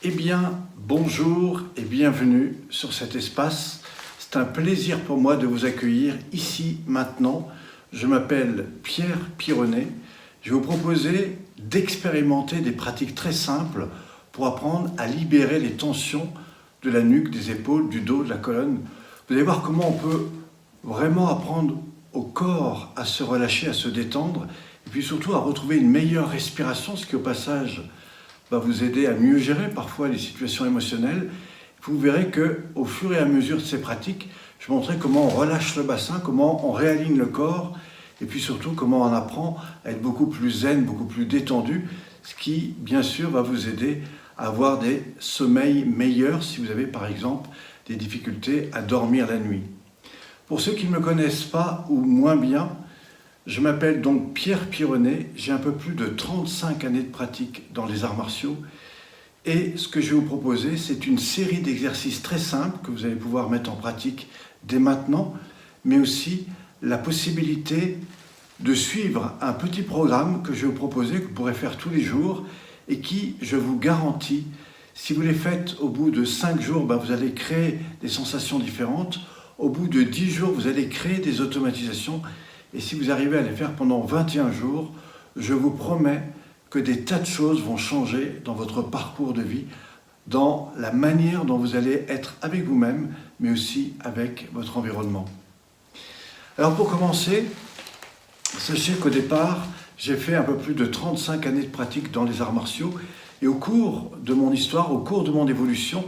Eh bien, bonjour et bienvenue sur cet espace. C'est un plaisir pour moi de vous accueillir ici, maintenant. Je m'appelle Pierre Pironnet. Je vais vous proposer d'expérimenter des pratiques très simples pour apprendre à libérer les tensions de la nuque, des épaules, du dos, de la colonne. Vous allez voir comment on peut vraiment apprendre au corps à se relâcher, à se détendre, et puis surtout à retrouver une meilleure respiration, ce qui au passage va vous aider à mieux gérer parfois les situations émotionnelles. Vous verrez qu'au fur et à mesure de ces pratiques, je vais montrer comment on relâche le bassin, comment on réaligne le corps, et puis surtout comment on apprend à être beaucoup plus zen, beaucoup plus détendu, ce qui, bien sûr, va vous aider à avoir des sommeils meilleurs si vous avez, par exemple, des difficultés à dormir la nuit. Pour ceux qui ne me connaissent pas ou moins bien, je m'appelle donc Pierre Pironnet, j'ai un peu plus de 35 années de pratique dans les arts martiaux et ce que je vais vous proposer, c'est une série d'exercices très simples que vous allez pouvoir mettre en pratique dès maintenant, mais aussi la possibilité de suivre un petit programme que je vais vous proposer, que vous pourrez faire tous les jours et qui, je vous garantis, si vous les faites au bout de 5 jours, vous allez créer des sensations différentes, au bout de 10 jours, vous allez créer des automatisations. Et si vous arrivez à les faire pendant 21 jours, je vous promets que des tas de choses vont changer dans votre parcours de vie, dans la manière dont vous allez être avec vous-même, mais aussi avec votre environnement. Alors pour commencer, sachez qu'au départ, j'ai fait un peu plus de 35 années de pratique dans les arts martiaux, et au cours de mon histoire, au cours de mon évolution,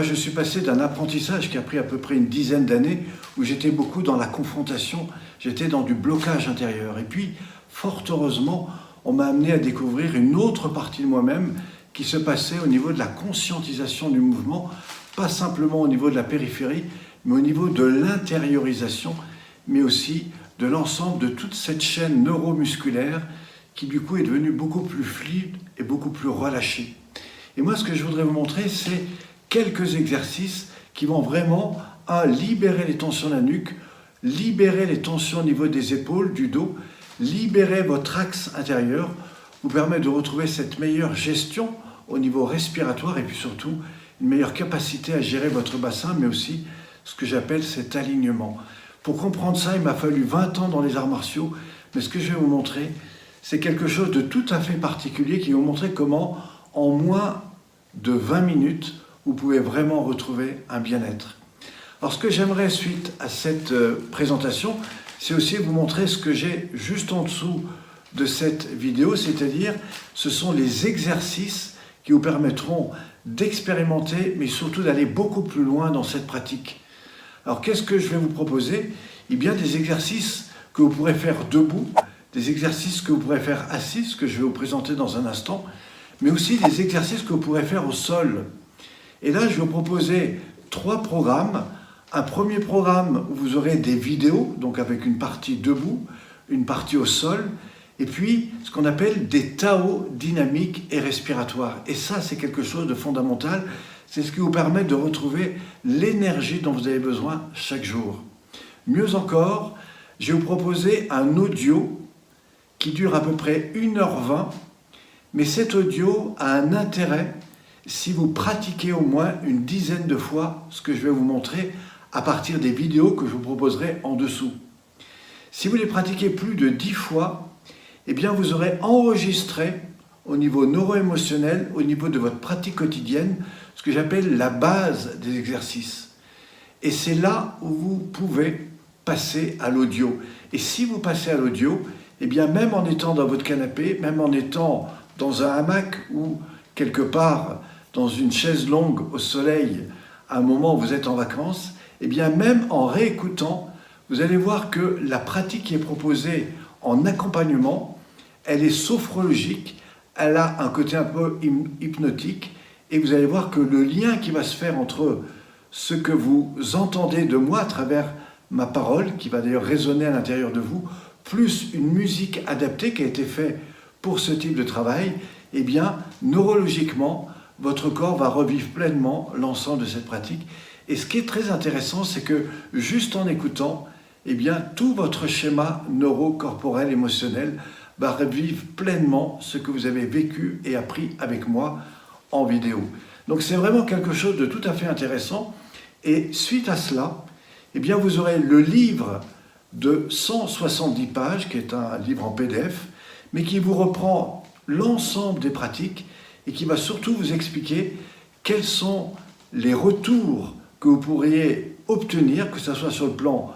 je suis passé d'un apprentissage qui a pris à peu près une dizaine d'années, où j'étais beaucoup dans la confrontation, j'étais dans du blocage intérieur. Et puis, fort heureusement, on m'a amené à découvrir une autre partie de moi-même qui se passait au niveau de la conscientisation du mouvement, pas simplement au niveau de la périphérie, mais au niveau de l'intériorisation, mais aussi de l'ensemble de toute cette chaîne neuromusculaire qui du coup est devenue beaucoup plus fluide et beaucoup plus relâchée. Et moi, ce que je voudrais vous montrer, c'est quelques exercices qui vont vraiment libérer les tensions de la nuque, libérer les tensions au niveau des épaules, du dos, libérer votre axe intérieur, vous permet de retrouver cette meilleure gestion au niveau respiratoire et puis surtout une meilleure capacité à gérer votre bassin, mais aussi ce que j'appelle cet alignement. Pour comprendre ça, il m'a fallu 20 ans dans les arts martiaux, mais ce que je vais vous montrer, c'est quelque chose de tout à fait particulier qui va vous montrer comment, en moins de 20 minutes, vous pouvez vraiment retrouver un bien-être. Alors ce que j'aimerais suite à cette présentation, c'est aussi vous montrer ce que j'ai juste en dessous de cette vidéo, c'est-à-dire ce sont les exercices qui vous permettront d'expérimenter, mais surtout d'aller beaucoup plus loin dans cette pratique. Alors qu'est-ce que je vais vous proposer? Eh bien des exercices que vous pourrez faire debout, des exercices que vous pourrez faire assis, ce que je vais vous présenter dans un instant, mais aussi des exercices que vous pourrez faire au sol. Et là, je vais vous proposer 3 programmes. Un premier programme où vous aurez des vidéos, donc avec une partie debout, une partie au sol, et puis ce qu'on appelle des Tao dynamiques et respiratoires. Et ça, c'est quelque chose de fondamental. C'est ce qui vous permet de retrouver l'énergie dont vous avez besoin chaque jour. Mieux encore, je vais vous proposer un audio qui dure à peu près 1h20, mais cet audio a un intérêt si vous pratiquez au moins une dizaine de fois ce que je vais vous montrer à partir des vidéos que je vous proposerai en dessous. Si vous les pratiquez plus de 10 fois, eh bien vous aurez enregistré au niveau neuro-émotionnel, au niveau de votre pratique quotidienne, ce que j'appelle la base des exercices. Et c'est là où vous pouvez passer à l'audio. Et si vous passez à l'audio, eh bien même en étant dans votre canapé, même en étant dans un hamac ou quelque part dans une chaise longue au soleil, à un moment où vous êtes en vacances, eh bien même en réécoutant, vous allez voir que la pratique qui est proposée en accompagnement, elle est sophrologique, elle a un côté un peu hypnotique, et vous allez voir que le lien qui va se faire entre ce que vous entendez de moi à travers ma parole, qui va d'ailleurs résonner à l'intérieur de vous, plus une musique adaptée qui a été faite pour ce type de travail, eh bien, neurologiquement, votre corps va revivre pleinement l'ensemble de cette pratique. Et ce qui est très intéressant, c'est que juste en écoutant, eh bien, tout votre schéma neuro-corporel, émotionnel va revivre pleinement ce que vous avez vécu et appris avec moi en vidéo. Donc c'est vraiment quelque chose de tout à fait intéressant. Et suite à cela, eh bien, vous aurez le livre de 170 pages, qui est un livre en PDF, mais qui vous reprend l'ensemble des pratiques et qui va surtout vous expliquer quels sont les retours que vous pourriez obtenir, que ce soit sur le plan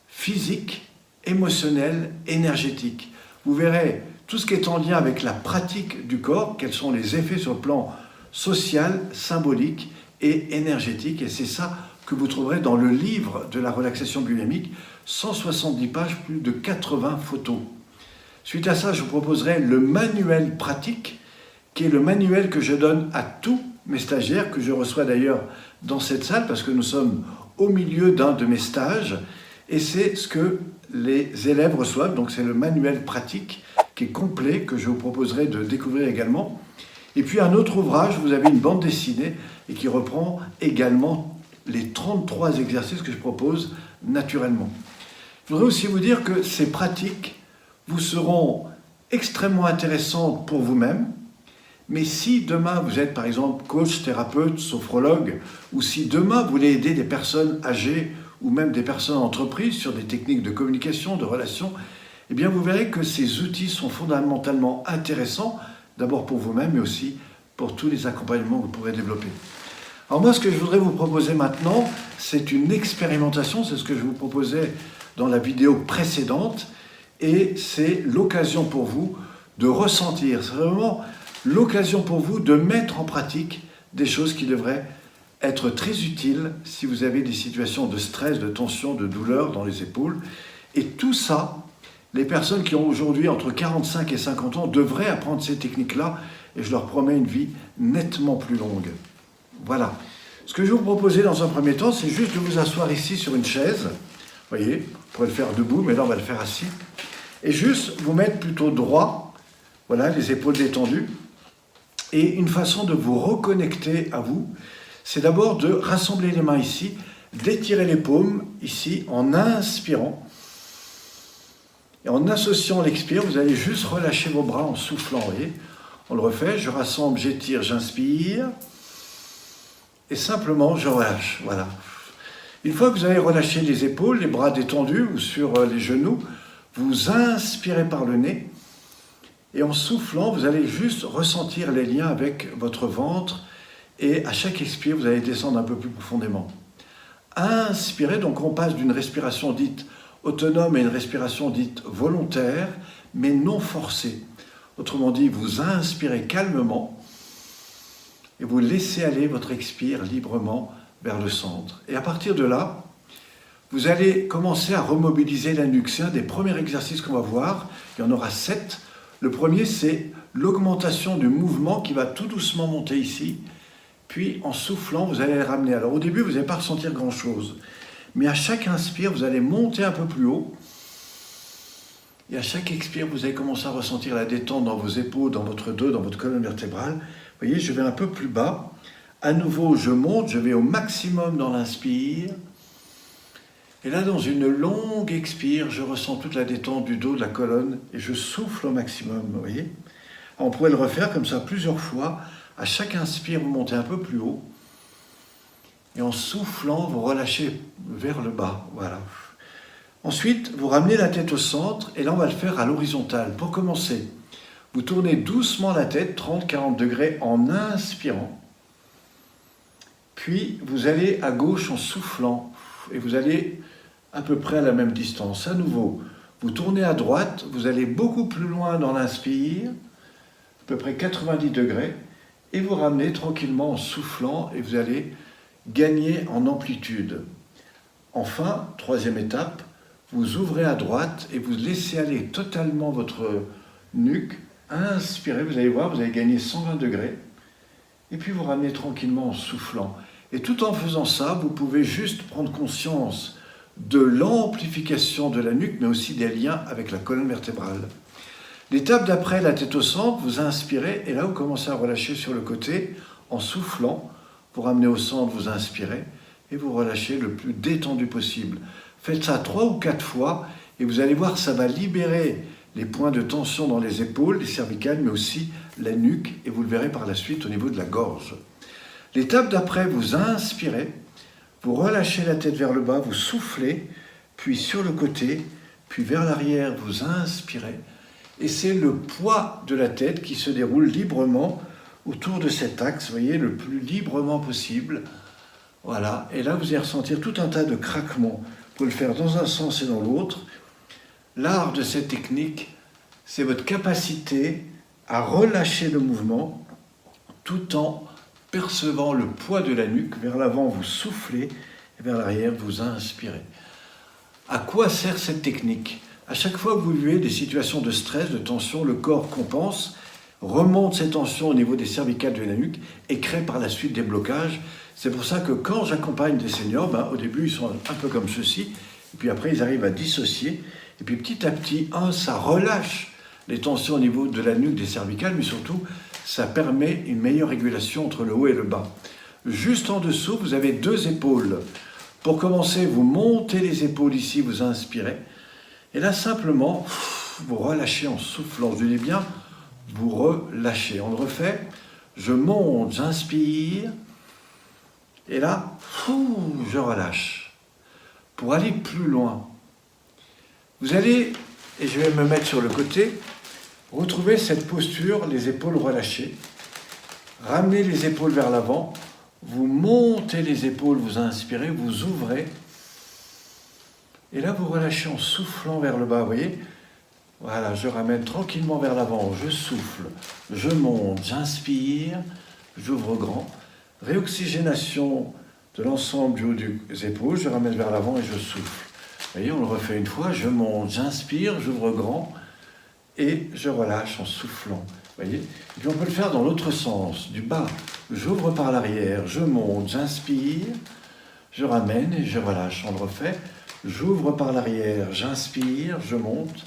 physique, émotionnel, énergétique. Vous verrez tout ce qui est en lien avec la pratique du corps, quels sont les effets sur le plan social, symbolique et énergétique. Et c'est ça que vous trouverez dans le livre de la relaxation biomimétique, 170 pages, plus de 80 photos. Suite à ça, je vous proposerai le manuel pratique, qui est le manuel que je donne à tous mes stagiaires, que je reçois d'ailleurs dans cette salle, parce que nous sommes au milieu d'un de mes stages, et c'est ce que les élèves reçoivent. Donc c'est le manuel pratique qui est complet, que je vous proposerai de découvrir également. Et puis un autre ouvrage, vous avez une bande dessinée, et qui reprend également les 33 exercices que je propose naturellement. Je voudrais aussi vous dire que ces pratiques vous seront extrêmement intéressantes pour vous-même, mais si demain vous êtes par exemple coach, thérapeute, sophrologue, ou si demain vous voulez aider des personnes âgées ou même des personnes en entreprise sur des techniques de communication, de relations, eh bien vous verrez que ces outils sont fondamentalement intéressants, d'abord pour vous-même, mais aussi pour tous les accompagnements que vous pourrez développer. Alors moi, ce que je voudrais vous proposer maintenant, c'est une expérimentation, c'est ce que je vous proposais dans la vidéo précédente, et c'est l'occasion pour vous de ressentir, c'est vraiment l'occasion pour vous de mettre en pratique des choses qui devraient être très utiles si vous avez des situations de stress, de tension, de douleur dans les épaules. Et tout ça, les personnes qui ont aujourd'hui entre 45 et 50 ans devraient apprendre ces techniques-là, et je leur promets une vie nettement plus longue. Voilà. Ce que je vais vous proposer dans un premier temps, c'est juste de vous asseoir ici sur une chaise. Vous voyez, vous pourrez le faire debout, mais là on va le faire assis. Et juste vous mettre plutôt droit, voilà, les épaules détendues. Et une façon de vous reconnecter à vous, c'est d'abord de rassembler les mains ici, d'étirer les paumes ici en inspirant. Et en associant l'expire, vous allez juste relâcher vos bras en soufflant, vous voyez. On le refait, je rassemble, j'étire, j'inspire. Et simplement, je relâche, voilà. Une fois que vous avez relâché les épaules, les bras détendus ou sur les genoux, vous inspirez par le nez. Et en soufflant, vous allez juste ressentir les liens avec votre ventre. Et à chaque expire, vous allez descendre un peu plus profondément. Inspirez, donc on passe d'une respiration dite autonome à une respiration dite volontaire, mais non forcée. Autrement dit, vous inspirez calmement et vous laissez aller votre expire librement vers le centre. Et à partir de là, vous allez commencer à remobiliser la nuque. C'est un des premiers exercices qu'on va voir. Il y en aura 7. Le premier, c'est l'augmentation du mouvement qui va tout doucement monter ici. Puis, en soufflant, vous allez le ramener. Alors, au début, vous n'allez pas ressentir grand-chose. Mais à chaque inspire, vous allez monter un peu plus haut. Et à chaque expire, vous allez commencer à ressentir la détente dans vos épaules, dans votre dos, dans votre colonne vertébrale. Vous voyez, je vais un peu plus bas. À nouveau, je monte, je vais au maximum dans l'inspire. Et là, dans une longue expire, je ressens toute la détente du dos, de la colonne, et je souffle au maximum, vous voyez. On pourrait le refaire comme ça plusieurs fois. À chaque inspire, vous montez un peu plus haut. Et en soufflant, vous relâchez vers le bas, voilà. Ensuite, vous ramenez la tête au centre, et là, on va le faire à l'horizontale. Pour commencer, vous tournez doucement la tête, 30-40 degrés, en inspirant. Puis, vous allez à gauche en soufflant, et vous allez à peu près à la même distance. À nouveau, vous tournez à droite, vous allez beaucoup plus loin dans l'inspire, à peu près 90 degrés, et vous ramenez tranquillement en soufflant, et vous allez gagner en amplitude. Enfin, troisième étape, vous ouvrez à droite et vous laissez aller totalement votre nuque. Inspirez, vous allez voir, vous allez gagner 120 degrés. Et puis vous ramenez tranquillement en soufflant. Et tout en faisant ça, vous pouvez juste prendre conscience de l'amplification de la nuque, mais aussi des liens avec la colonne vertébrale. L'étape d'après, la tête au centre, vous inspirez, et là vous commencez à relâcher sur le côté en soufflant. Vous ramenez au centre, vous inspirez, et vous relâchez le plus détendu possible. Faites ça 3 ou 4 fois, et vous allez voir, ça va libérer les points de tension dans les épaules, les cervicales, mais aussi la nuque et vous le verrez par la suite au niveau de la gorge. L'étape d'après, vous inspirez, vous relâchez la tête vers le bas, vous soufflez, puis sur le côté, puis vers l'arrière, vous inspirez. Et c'est le poids de la tête qui se déroule librement autour de cet axe, vous voyez, le plus librement possible. Voilà, et là vous allez ressentir tout un tas de craquements. Vous pouvez le faire dans un sens et dans l'autre. L'art de cette technique, c'est votre capacité à relâcher le mouvement tout en percevant le poids de la nuque. Vers l'avant, vous soufflez, et vers l'arrière, vous inspirez. À quoi sert cette technique ? À chaque fois que vous vivez des situations de stress, de tension, le corps compense, remonte ces tensions au niveau des cervicales de la nuque et crée par la suite des blocages. C'est pour ça que quand j'accompagne des seniors, au début ils sont un peu comme ceci, et puis après ils arrivent à dissocier, et puis petit à petit, ça relâche les tensions au niveau de la nuque, des cervicales, mais surtout ça permet une meilleure régulation entre le haut et le bas. Juste en dessous, vous avez 2 épaules. Pour commencer, vous montez les épaules ici, vous inspirez, et là simplement, vous relâchez en soufflant, je dis bien, vous relâchez. On le refait, je monte, j'inspire, et là, je relâche. Pour aller plus loin, vous allez, et je vais me mettre sur le côté, retrouver cette posture, les épaules relâchées. Ramenez les épaules vers l'avant, vous montez les épaules, vous inspirez, vous ouvrez, et là vous relâchez en soufflant vers le bas, vous voyez. Voilà, je ramène tranquillement vers l'avant, je souffle, je monte, j'inspire, j'ouvre grand. Réoxygénation de l'ensemble du haut des épaules, je ramène vers l'avant et je souffle. Vous voyez, on le refait une fois, je monte, j'inspire, j'ouvre grand et je relâche en soufflant. Vous voyez, et puis on peut le faire dans l'autre sens, du bas, j'ouvre par l'arrière, je monte, j'inspire, je ramène et je relâche. On le refait, j'ouvre par l'arrière, j'inspire, je monte,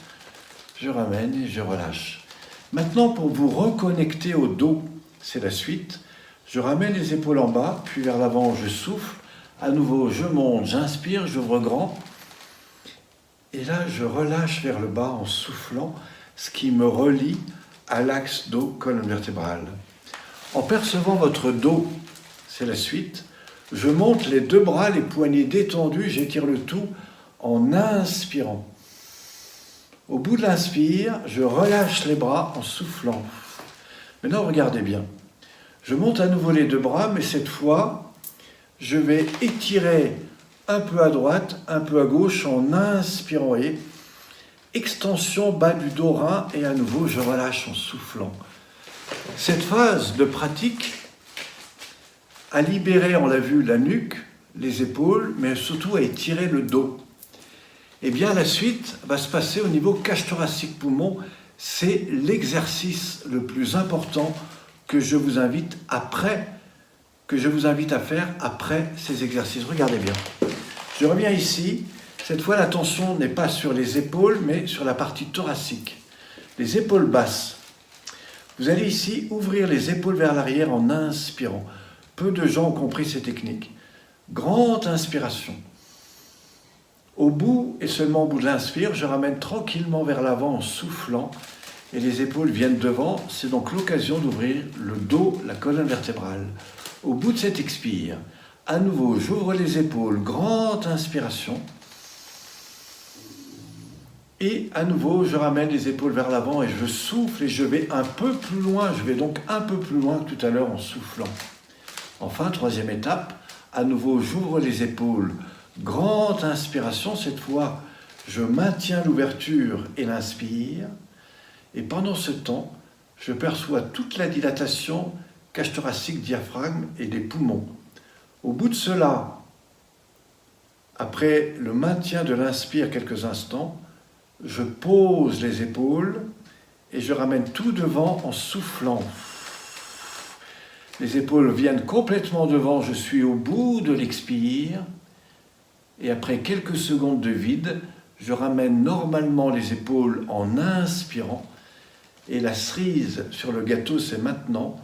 je ramène et je relâche. Maintenant, pour vous reconnecter au dos, c'est la suite. Je ramène les épaules en bas, puis vers l'avant, je souffle. À nouveau, je monte, j'inspire, j'ouvre grand. Et là, je relâche vers le bas en soufflant, ce qui me relie à l'axe dos-colonne vertébrale. En percevant votre dos, c'est la suite. Je monte les 2 bras, les poignets détendus, j'étire le tout en inspirant. Au bout de l'inspire, je relâche les bras en soufflant. Maintenant, regardez bien. Je monte à nouveau les 2 bras, mais cette fois, je vais étirer un peu à droite, un peu à gauche en inspirant. Et extension bas du dos rein et à nouveau, je relâche en soufflant. Cette phase de pratique a libéré, on l'a vu, la nuque, les épaules, mais surtout a étiré le dos. Eh bien, la suite va se passer au niveau cage thoracique poumon. C'est l'exercice le plus important que je vous invite à faire après ces exercices. Regardez bien. Je reviens ici. Cette fois, l'attention n'est pas sur les épaules, mais sur la partie thoracique. Les épaules basses. Vous allez ici ouvrir les épaules vers l'arrière en inspirant. Peu de gens ont compris ces techniques. Grande inspiration. Au bout, et seulement au bout de l'inspire, je ramène tranquillement vers l'avant en soufflant et les épaules viennent devant. C'est donc l'occasion d'ouvrir le dos, la colonne vertébrale. Au bout de cet expire, à nouveau, j'ouvre les épaules, grande inspiration. Et à nouveau, je ramène les épaules vers l'avant et je souffle et je vais un peu plus loin. Je vais donc un peu plus loin que tout à l'heure en soufflant. Enfin, 3e étape, à nouveau, j'ouvre les épaules. Grande inspiration, cette fois, je maintiens l'ouverture et l'inspire. Et pendant ce temps, je perçois toute la dilatation cage thoracique, diaphragme et des poumons. Au bout de cela, après le maintien de l'inspire quelques instants, je pose les épaules et je ramène tout devant en soufflant. Les épaules viennent complètement devant, je suis au bout de l'expire. Et après quelques secondes de vide, je ramène normalement les épaules en inspirant. Et la cerise sur le gâteau, c'est maintenant.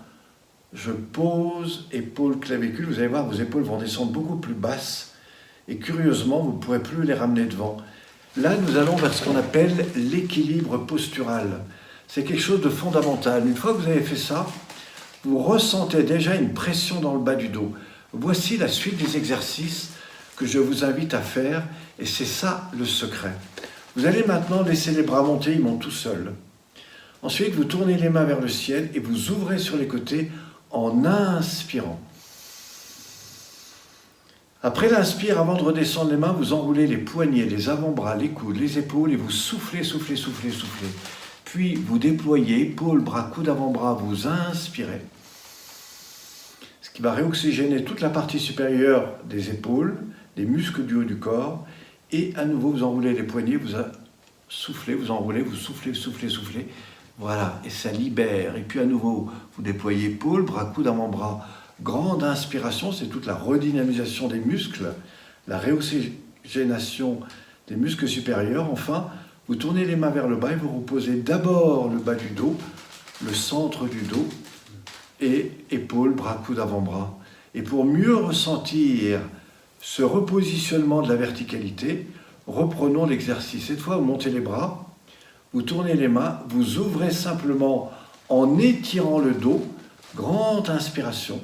Je pose épaules, clavicules. Vous allez voir, vos épaules vont descendre beaucoup plus basses. Et curieusement, vous ne pourrez plus les ramener devant. Là, nous allons vers ce qu'on appelle l'équilibre postural. c'est quelque chose de fondamental. Une fois que vous avez fait ça, vous ressentez déjà une pression dans le bas du dos. Voici la suite des exercices que je vous invite à faire, et c'est ça le secret. Vous allez maintenant laisser les bras monter, ils montent tout seuls. Ensuite, vous tournez les mains vers le ciel et vous ouvrez sur les côtés en inspirant. Après l'inspire, avant de redescendre les mains, vous enroulez les poignets, les avant-bras, les coudes, les épaules et vous soufflez, soufflez, soufflez, soufflez. Puis vous déployez, épaules, bras, coudes, avant-bras, vous inspirez. Ce qui va réoxygéner toute la partie supérieure des épaules, les muscles du haut du corps. Et à nouveau, vous enroulez les poignets, vous soufflez, vous enroulez, vous soufflez, soufflez, soufflez. Voilà, et ça libère. Et puis à nouveau, vous déployez épaules, bras, coudes, avant-bras. Grande inspiration, c'est toute la redynamisation des muscles, la réoxygénation des muscles supérieurs. Enfin, vous tournez les mains vers le bas et vous reposez d'abord le bas du dos, le centre du dos, et épaules, bras, coudes, avant-bras. Et pour mieux ressentir ce repositionnement de la verticalité, reprenons l'exercice. Cette fois, vous montez les bras, vous tournez les mains, vous ouvrez simplement en étirant le dos, grande inspiration.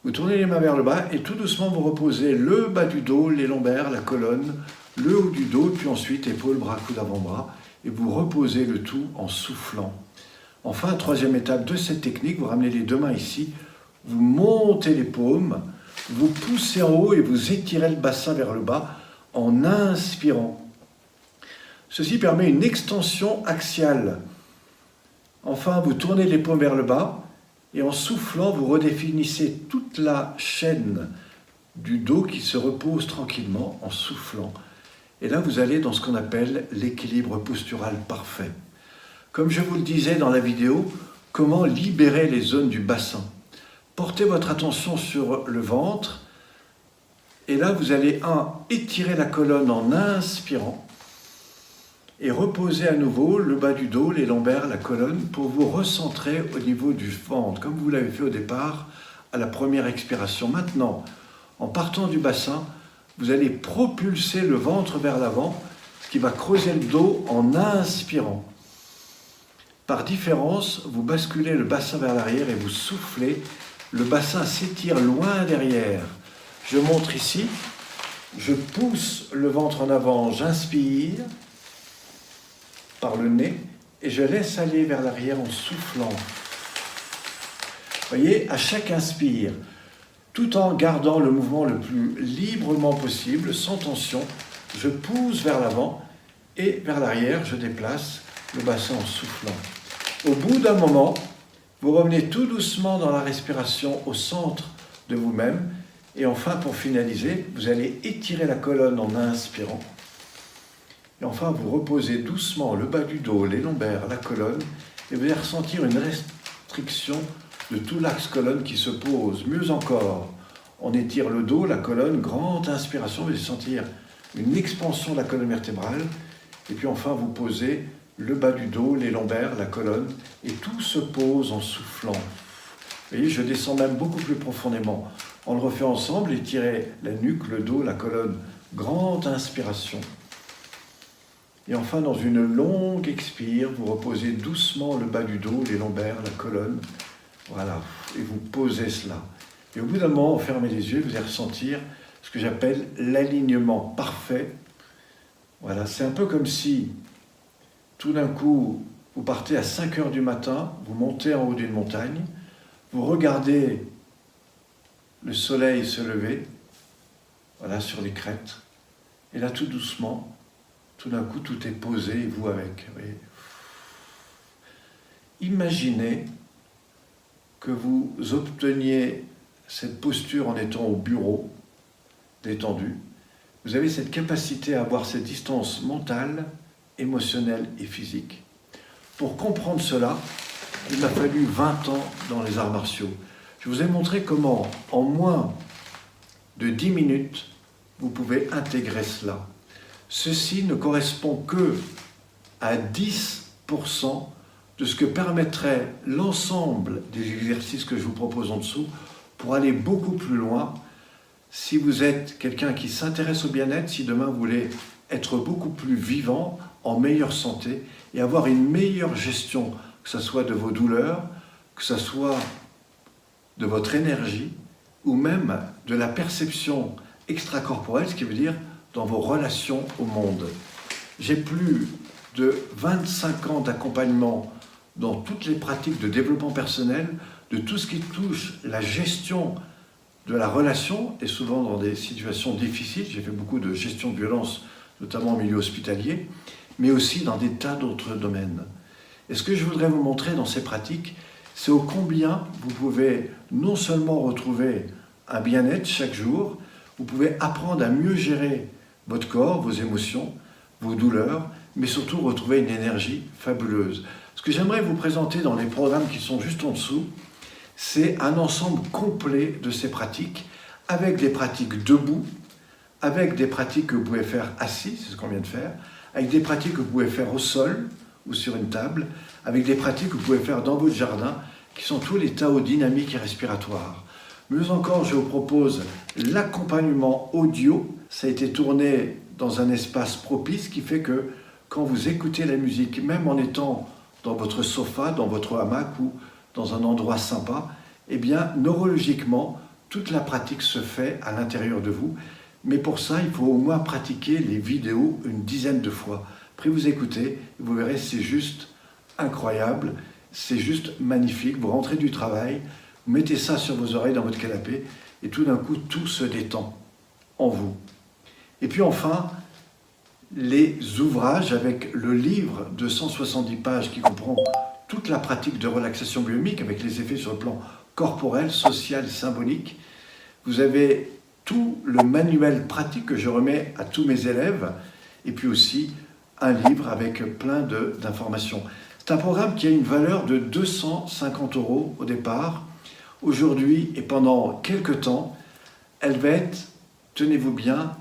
Vous tournez les mains vers le bas et tout doucement vous reposez le bas du dos, les lombaires, la colonne, le haut du dos, puis ensuite épaules, bras, coudes, avant-bras, et vous reposez le tout en soufflant. Enfin, troisième étape de cette technique, vous ramenez les deux mains ici, vous montez les paumes, vous poussez en haut et vous étirez le bassin vers le bas en inspirant. Ceci permet une extension axiale. Enfin, vous tournez les paumes vers le bas et en soufflant, vous redéfinissez toute la chaîne du dos qui se repose tranquillement en soufflant. Et là, vous allez dans ce qu'on appelle l'équilibre postural parfait. Comme je vous le disais dans la vidéo, comment libérer les zones du bassin. Portez votre attention sur le ventre et là, vous allez étirer la colonne en inspirant et reposer à nouveau le bas du dos, les lombaires, la colonne pour vous recentrer au niveau du ventre, comme vous l'avez fait au départ à la première expiration. Maintenant, en partant du bassin, vous allez propulser le ventre vers l'avant, ce qui va creuser le dos en inspirant. Par différence, vous basculez le bassin vers l'arrière et vous soufflez. Le bassin s'étire loin derrière. Je montre ici. Je pousse le ventre en avant, j'inspire par le nez et je laisse aller vers l'arrière en soufflant. Vous voyez, à chaque inspire, tout en gardant le mouvement le plus librement possible, sans tension, je pousse vers l'avant et vers l'arrière, je déplace le bassin en soufflant. Au bout d'un moment, vous revenez tout doucement dans la respiration au centre de vous-même. Et enfin, pour finaliser, vous allez étirer la colonne en inspirant. Et enfin, vous reposez doucement le bas du dos, les lombaires, la colonne, et vous allez ressentir une restriction de tout l'axe colonne qui se pose. Mieux encore, on étire le dos, la colonne, grande inspiration, vous allez sentir une expansion de la colonne vertébrale. Et puis enfin, vous posez le bas du dos, les lombaires, la colonne, et tout se pose en soufflant. Vous voyez, je descends même beaucoup plus profondément. On le refait ensemble, étirez la nuque, le dos, la colonne, grande inspiration. Et enfin, dans une longue expire, vous reposez doucement le bas du dos, les lombaires, la colonne. Voilà, et vous posez cela. Et au bout d'un moment, vous fermez les yeux, vous allez ressentir ce que j'appelle l'alignement parfait. Voilà, c'est un peu comme si, tout d'un coup, vous partez à 5 heures du matin, vous montez en haut d'une montagne, vous regardez le soleil se lever, voilà, sur les crêtes. Et là, tout doucement, tout d'un coup, tout est posé, et vous avec. Vous voyez. Imaginez que vous obteniez cette posture en étant au bureau, détendu. Vous avez cette capacité à avoir cette distance mentale, émotionnelle et physique. Pour comprendre cela, il m'a fallu 20 ans dans les arts martiaux. Je vous ai montré comment, en moins de 10 minutes, vous pouvez intégrer cela. Ceci ne correspond que à 10% de ce que permettrait l'ensemble des exercices que je vous propose en dessous pour aller beaucoup plus loin. Si vous êtes quelqu'un qui s'intéresse au bien-être, si demain vous voulez être beaucoup plus vivant, en meilleure santé et avoir une meilleure gestion, que ce soit de vos douleurs, que ce soit de votre énergie ou même de la perception extracorporelle, ce qui veut dire dans vos relations au monde. J'ai plus de 25 ans d'accompagnement dans toutes les pratiques de développement personnel, de tout ce qui touche la gestion de la relation, et souvent dans des situations difficiles. J'ai fait beaucoup de gestion de violence, notamment au milieu hospitalier, mais aussi dans des tas d'autres domaines. Et ce que je voudrais vous montrer dans ces pratiques, c'est ô combien vous pouvez non seulement retrouver un bien-être chaque jour, vous pouvez apprendre à mieux gérer votre corps, vos émotions, vos douleurs, mais surtout retrouver une énergie fabuleuse. Ce que j'aimerais vous présenter dans les programmes qui sont juste en dessous, c'est un ensemble complet de ces pratiques, avec des pratiques debout, avec des pratiques que vous pouvez faire assis, c'est ce qu'on vient de faire, avec des pratiques que vous pouvez faire au sol ou sur une table, avec des pratiques que vous pouvez faire dans votre jardin, qui sont tous les Tao dynamiques et respiratoires. Mieux encore, je vous propose l'accompagnement audio. Ça a été tourné dans un espace propice qui fait que quand vous écoutez la musique, même en étant dans votre sofa, dans votre hamac ou dans un endroit sympa, eh bien, neurologiquement, toute la pratique se fait à l'intérieur de vous. Mais pour ça, il faut au moins pratiquer les vidéos une dizaine de fois. Après, vous écoutez, vous verrez, c'est juste incroyable, c'est juste magnifique. Vous rentrez du travail, vous mettez ça sur vos oreilles dans votre canapé, et tout d'un coup, tout se détend en vous. Et puis enfin, les ouvrages avec le livre de 170 pages qui comprend toute la pratique de relaxation biomique avec les effets sur le plan corporel, social, symbolique. Vous avez tout le manuel pratique que je remets à tous mes élèves et puis aussi un livre avec plein d'informations. C'est un programme qui a une valeur de 250 € au départ. Aujourd'hui et pendant quelques temps, elle va être, tenez-vous bien,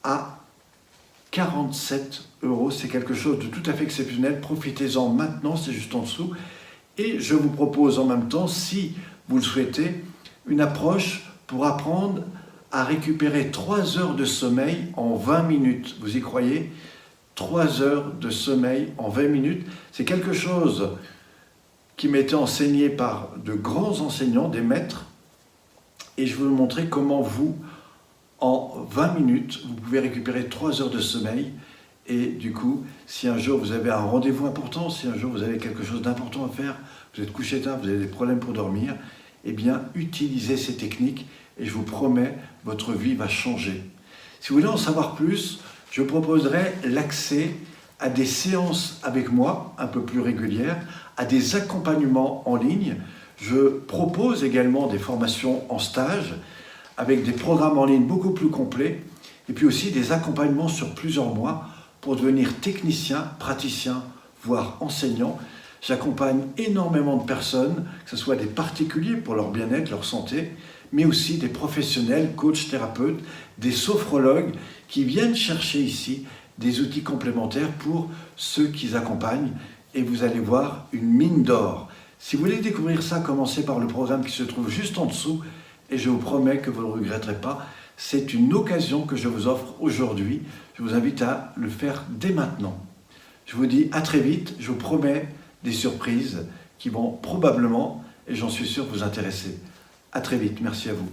à 47 €. C'est quelque chose de tout à fait exceptionnel. Profitez-en maintenant, c'est juste en dessous. Et je vous propose en même temps, si vous le souhaitez, une approche pour apprendre à récupérer 3 heures de sommeil en 20 minutes. Vous y croyez ? 3 heures de sommeil en 20 minutes. C'est quelque chose qui m'a été enseigné par de grands enseignants, des maîtres. Et je vais vous montrer comment vous, en 20 minutes, vous pouvez récupérer 3 heures de sommeil. Et du coup, si un jour vous avez un rendez-vous important, si un jour vous avez quelque chose d'important à faire, vous êtes couché tard, vous avez des problèmes pour dormir, eh bien, utilisez ces techniques et je vous promets, votre vie va changer. Si vous voulez en savoir plus, je vous proposerai l'accès à des séances avec moi, un peu plus régulières, à des accompagnements en ligne. Je propose également des formations en stage, avec des programmes en ligne beaucoup plus complets, et puis aussi des accompagnements sur plusieurs mois pour devenir technicien, praticien, voire enseignant. J'accompagne énormément de personnes, que ce soit des particuliers pour leur bien-être, leur santé, mais aussi des professionnels, coachs, thérapeutes, des sophrologues qui viennent chercher ici des outils complémentaires pour ceux qu'ils accompagnent. Et vous allez voir une mine d'or. Si vous voulez découvrir ça, commencez par le programme qui se trouve juste en dessous. Et je vous promets que vous ne le regretterez pas. C'est une occasion que je vous offre aujourd'hui. Je vous invite à le faire dès maintenant. Je vous dis à très vite. Je vous promets des surprises qui vont probablement, et j'en suis sûr, vous intéresser. À très vite. Merci à vous.